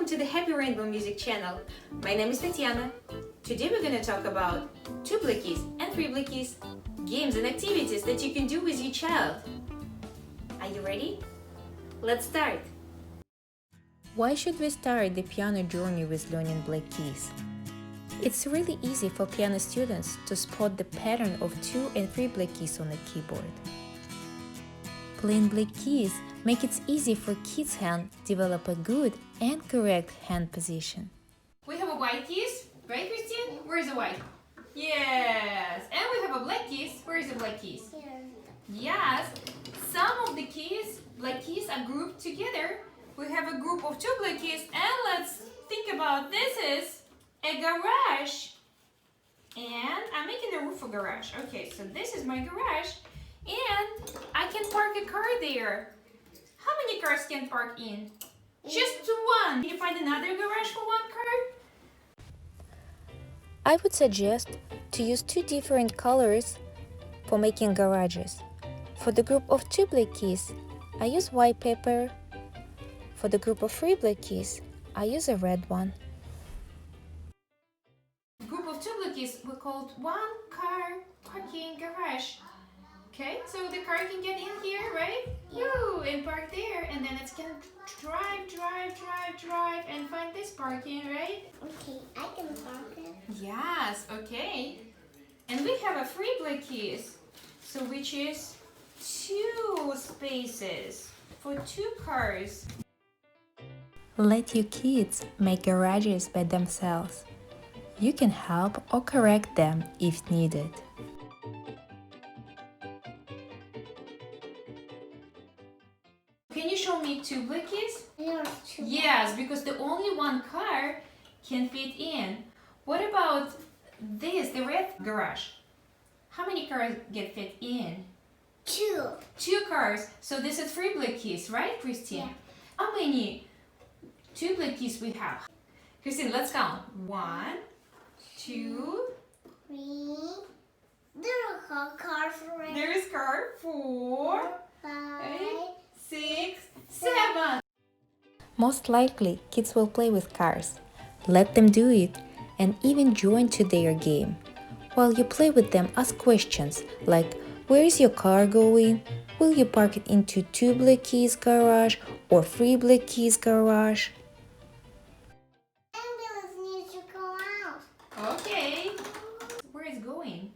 Welcome to the Happy Rainbow Music channel. My name is Tatiana. Today we're going to talk about 2 Blickies and 3 Blickies, games and activities that you can do with your child. Are you ready? Let's start! Why should we start the piano journey with learning black keys? It's really easy for piano students to spot the pattern of 2 and 3 black keys on the keyboard. Playing black keys make it easy for kids' hand develop a good and correct hand position. We have a white keys, right, Christine? Where is the white? Yes! And we have a black keys. Where is the black keys? Yes! Some of the keys, black keys, are grouped together. We have a group of 2 black keys, and let's think about this is a garage. And I'm making a roof for garage. Okay, so this is my garage, and I can park a car there. How many cars can park in? Just 1. Can you find another garage for 1 car? I would suggest to use 2 different colors for making garages. For the group of 2 black keys, I use white paper. For the group of 3 black keys, I use a red one. Group of 2 black keys we called 1 car parking garage. Okay, so the car can get in here, right? And park there, and then it's gonna drive, and find this parking, right? Okay, I can park it. Yes, okay. And we have a 3 black keys, so which is 2 spaces for 2 cars. Let your kids make garages by themselves. You can help or correct them if needed. Can you show me 2 black keys? Here's 2. Yes, because the only 1 car can fit in. What about this, the red garage? How many cars get fit in? 2. 2 cars. So this is 3 black keys, right, Christine? Yeah. How many 2 black keys we have? Christine, let's count. 1, 2. 3. There are cars already. There is car. 4, 5. 6, 7. Most likely, kids will play with cars. Let them do it and even join to their game. While you play with them, ask questions like, where is your car going? Will you park it into 2 black keys garage or 3 black keys garage? Ambulance needs to go out. Okay. Where is going?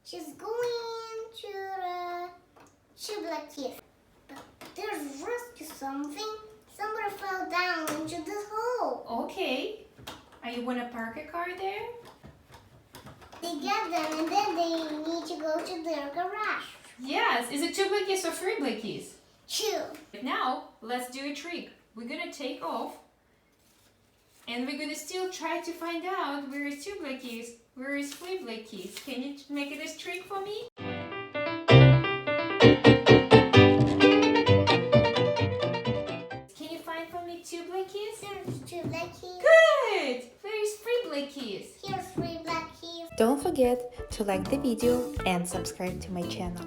She's going to the 2 black keys. But there's rescue something. Somebody fell down into this hole. Okay. Are you gonna park a car there? They get them and then they need to go to their garage. Yes. Is it 2 black keys or 3 black keys? 2. Now, let's do a trick. We're gonna take off and we're gonna still try to find out where is 2 black keys, where is 3 black keys. Can you make this trick for me? Can you find for me 2 black keys? There's 2 black keys. Good! Where is 3 black keys? Here's 3 black keys. Don't forget to like the video and subscribe to my channel.